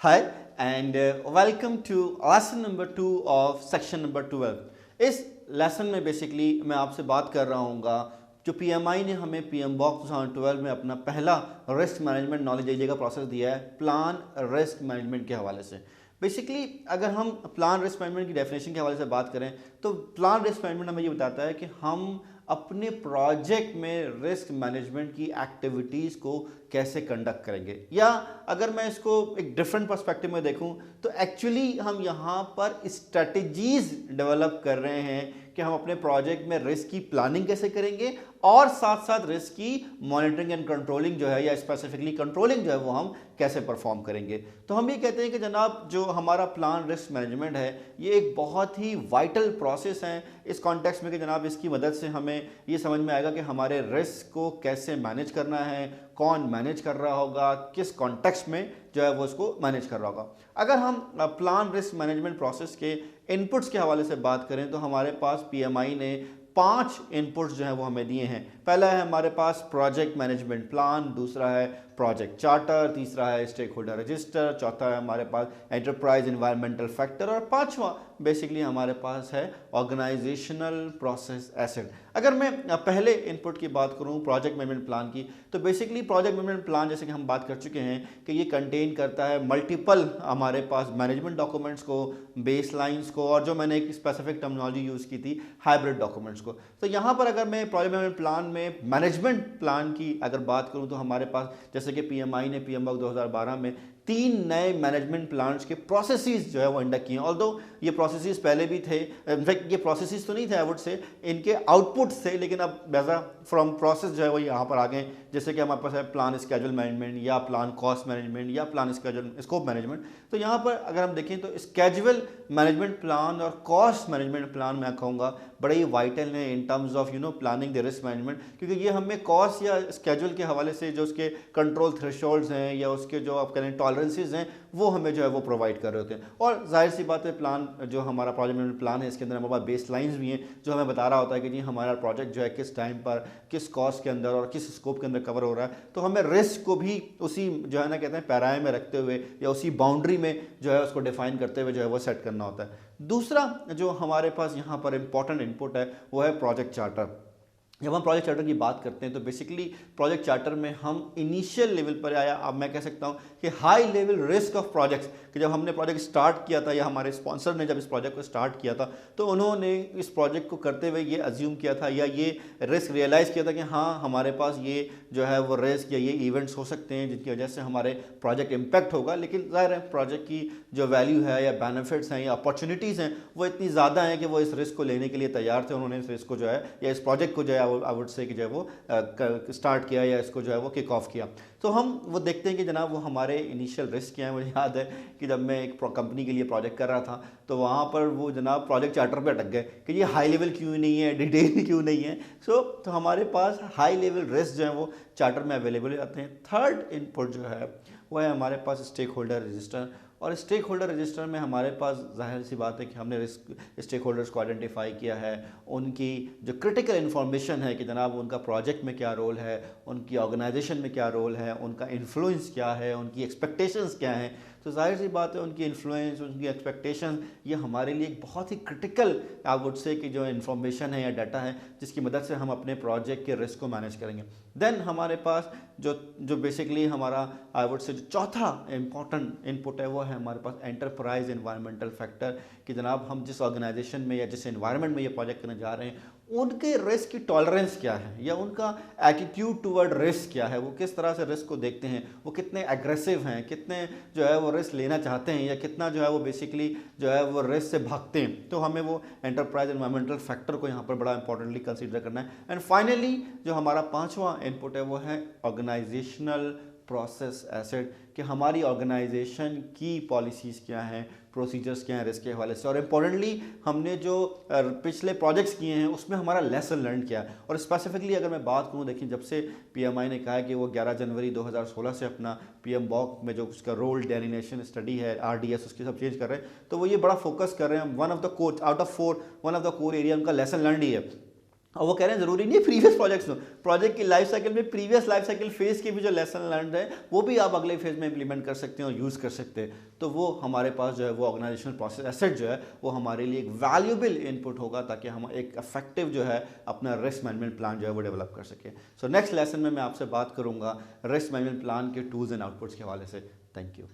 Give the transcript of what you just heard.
Hi and welcome to lesson number 2 of section number 12। इस lesson में basically मैं आपसे बात कर रहा हूँगा जो पीएमआई ने हमें पीएम बॉक्स 2012 में अपना पहला रिस्क मैनेजमेंट नॉलेज एरिया का प्रोसेस दिया है प्लान रिस्क मैनेजमेंट के हवाले से। बेसिकली अगर हम प्लान रिस्क मैनेजमेंट की डेफिनेशन के हवाले से बात करें तो प्लान रिस्क मैनेजमेंट हमें ये बताता है कि हम अपने प्रोजेक्ट में रिस्क मैनेजमेंट की एक्टिविटीज़ को कैसे कंडक्ट करेंगे, या अगर मैं इसको एक डिफरेंट पर्सपेक्टिव में देखूं तो एक्चुअली हम यहाँ पर स्ट्रेटजीज डेवलप कर रहे हैं कि हम अपने प्रोजेक्ट में रिस्क की प्लानिंग कैसे करेंगे और साथ साथ रिस्क की मॉनिटरिंग एंड कंट्रोलिंग जो है या स्पेसिफिकली कंट्रोलिंग जो है वो हम कैसे परफॉर्म करेंगे। तो हम ये कहते हैं कि जनाब जो हमारा प्लान रिस्क मैनेजमेंट है ये एक बहुत ही वाइटल प्रोसेस है इस कॉन्टेक्स्ट में कि जनाब इसकी मदद से हमें ये समझ में आएगा कि हमारे रिस्क को कैसे मैनेज करना है, कौन मैनेज कर रहा होगा, किस कॉन्टेक्स्ट में जो है वो इसको मैनेज कर रहा होगा। अगर हम प्लान रिस्क मैनेजमेंट प्रोसेस के इनपुट्स के हवाले से बात करें तो हमारे पास पीएमआई ने 5 इनपुट्स जो है वो हमें दिए हैं। पहला है हमारे पास प्रोजेक्ट मैनेजमेंट प्लान, दूसरा है प्रोजेक्ट चार्टर, तीसरा है स्टेक होल्डर रजिस्टर, चौथा है हमारे पास एंटरप्राइज एनवायरमेंटल फैक्टर और पांचवा बेसिकली हमारे पास है ऑर्गेनाइजेशनल प्रोसेस एसेट। अगर मैं पहले इनपुट की बात करूं प्रोजेक्ट मैनेजमेंट प्लान की तो बेसिकली प्रोजेक्ट मैनेजमेंट प्लान जैसे कि हम बात कर चुके हैं कि ये कंटेन करता है मल्टीपल हमारे पास मैनेजमेंट डॉक्यूमेंट्स को, बेसलाइंस को और जो मैंने एक स्पेसिफिक टर्मिनोलॉजी यूज़ की थी हाइब्रिड डॉक्यूमेंट्स को। तो यहाँ पर अगर मैं प्रोजेक्ट मैनेजमेंट प्लान में मैनेजमेंट प्लान की अगर बात करूँ तो हमारे पास जैसे कि पीएमआई ने पीएम बॉक्स 2012 में 3 नए मैनेजमेंट प्लान्स के प्रोसेसेस जो है वो इंडक्ट किए। ऑल्दो ये प्रोसेसेस पहले भी थे, इनफैक्ट ये प्रोसेसेस तो नहीं थे आई वुड से, इनके आउटपुट्स थे, लेकिन अब वैसा फ्रॉम प्रोसेस जो है वो यहाँ पर आ गए। जैसे कि हमारे पास है प्लान स्केड्यूल मैनेजमेंट या प्लान कॉस्ट मैनेजमेंट या प्लान स्केड्यूल स्कोप मैनेजमेंट। तो यहाँ पर अगर हम देखें तो स्केड्यूल मैनेजमेंट प्लान और कॉस्ट मैनेजमेंट प्लान मैं कहूँगा बड़े ही वाइटल है in terms of planning the risk management, क्योंकि ये हमें कॉस्ट या स्केड्यूल के हवाले से जो उसके कंट्रोल थ्रेशोल्ड्स हैं या उसके जो आप करें टॉलरेंसेज हैं वो हमें जो है वो प्रोवाइड कर रहे होते हैं। और जाहिर सी बात है प्लान जो हमारा प्रोजेक्ट मैनेजमेंट प्लान है इसके अंदर हमारे पास बेस लाइन्स भी हैं जो हमें बता रहा होता है कि जी हमारा प्रोजेक्ट जो है किस टाइम पर किस कॉस्ट के अंदर और किस स्कोप के अंदर कवर हो रहा है। तो हमें रिस्क को भी उसी जो है ना कहते हैं पैराए में रखते हुए या उसी बाउंड्री में जो है उसको डिफाइन करते हुए जो है वो सेट करना होता है। दूसरा जो हमारे पास यहाँ पर इंपॉर्टेंट इनपुट है वो है प्रोजेक्ट चार्टर। जब हम प्रोजेक्ट चार्टर की बात करते हैं तो बेसिकली प्रोजेक्ट चार्टर में हम इनिशियल लेवल पर आया, अब मैं कह सकता हूँ कि high level risk of projects, कि जब हमने प्रोजेक्ट स्टार्ट किया था या हमारे स्पॉन्सर ने जब इस प्रोजेक्ट को स्टार्ट किया था तो उन्होंने इस प्रोजेक्ट को करते हुए ये अज्यूम किया था या ये रिस्क रियलाइज़ किया था कि हाँ हमारे पास ये जो है वो रिस्क या ये इवेंट्स हो सकते हैं जिनकी वजह से हमारे प्रोजेक्ट इम्पैक्ट होगा। लेकिन ज़ाहिर है प्रोजेक्ट की जो वैल्यू है या बेनिफिट्स हैं या अपॉर्चुनिटीज़ हैं वो इतनी ज़्यादा हैं कि वो इस रिस्क को लेने के लिए तैयार थे। उन्होंने इस रिस्क को जो है या इस प्रोजेक्ट को जो है आई वुड से कि जो है वो स्टार्ट किया या इसको जो है वो किक ऑफ किया। तो हम वो देखते हैं कि जनाब वो हमारे इनिशियल रिस्क क्या है। मुझे याद है कि जब मैं एक कंपनी के लिए प्रोजेक्ट कर रहा था तो वहाँ पर वो जनाब प्रोजेक्ट चार्टर पे अटक गए कि ये हाई लेवल क्यों नहीं है, डिटेल क्यों नहीं है। तो हमारे पास हाई लेवल रिस्क जो है वो चार्टर में अवेलेबल आते हैं। थर्ड इनपुट जो है वो है हमारे पास स्टेक होल्डर रजिस्टर। और स्टेक होल्डर रजिस्टर में हमारे पास जाहिर सी बात है कि हमने रिस्क स्टेक होल्डर्स को आइडेंटिफाई किया है, उनकी जो क्रिटिकल इन्फॉर्मेशन है कि जनाब उनका प्रोजेक्ट में क्या रोल है, उनकी ऑर्गेनाइजेशन में क्या रोल है, उनका इन्फ्लुएंस क्या है, उनकी एक्सपेक्टेशंस क्या हैं। तो जाहिर सी बात है उनकी इन्फ्लुएंस, उनकी एक्सपेक्टेशन ये हमारे लिए एक बहुत ही क्रिटिकल आई वुड से कि जो इन्फॉर्मेशन है या डाटा है जिसकी मदद से हम अपने प्रोजेक्ट के रिस्क को मैनेज करेंगे। देन हमारे पास जो बेसिकली हमारा आई वुड से जो चौथा इंपॉर्टेंट इनपुट है वो है हमारे पास एंटरप्राइज एनवायरमेंटल फैक्टर, कि जनाब हम जिस ऑर्गेनाइजेशन में या जिस एनवायरनमेंट में ये प्रोजेक्ट करने जा रहे हैं उनके रिस्क की टॉलरेंस क्या है या उनका एटीट्यूड टुवर्ड रिस्क क्या है, वो किस तरह से रिस्क को देखते हैं, वो कितने एग्रेसिव हैं, कितने जो है वो रिस्क लेना चाहते हैं या कितना जो है वो बेसिकली जो है वो रिस्क से भागते हैं। तो हमें वो एंटरप्राइज एनवायरमेंटल फैक्टर को यहाँ पर बड़ा इंपॉर्टेंटली कंसीडर करना है। एंड फाइनली जो हमारा पांचवा इनपुट है वो है ऑर्गेनाइजेशनल प्रोसेस एसेट, कि हमारी ऑर्गेनाइजेशन की पॉलिसीज़ क्या हैं, प्रोसीजर्स क्या हैं रिस्क के हवाले से। और इम्पोर्टेंटली हमने जो पिछले प्रोजेक्ट्स किए हैं उसमें हमारा लेसन लर्न किया है। और स्पेसिफिकली अगर मैं बात करूँ, देखिए जब से पीएमआई ने कहा है कि वो 11 जनवरी 2016 से अपना पीएम बॉक में जो उसका रोल डेरिनेशन स्टडी है आरडीएस उसके सब चेंज कर रहे हैं, तो वो ये बड़ा फोकस कर रहे हैं one of the core out of 4 one of the core area उनका लेसन लर्न ही है। और वो कह रहे हैं ज़रूरी नहीं प्रीवियस प्रोजेक्ट्स में, प्रोजेक्ट की लाइफ साइकिल में प्रीवियस लाइफ साइकिल फेज़ के भी जो लेसन लर्न है वो भी आप अगले फेज़ में इंप्लीमेंट कर सकते हैं और यूज़ कर सकते हैं। तो वो हमारे पास जो है वो ऑर्गेनाइजेशनल प्रोसेस एसेट जो है वो हमारे लिए एक वैल्यूबल इनपुट होगा, ताकि हम एक इफेक्टिव जो है अपना रिस्क मैनेजमेंट प्लान जो है वो डेवलप कर सकें। सो नेक्स्ट लेसन में मैं आपसे बात करूँगा रिस्क मैनेजमेंट प्लान के टूल्स एंड आउटपुट्स के हवाले से। Thank you.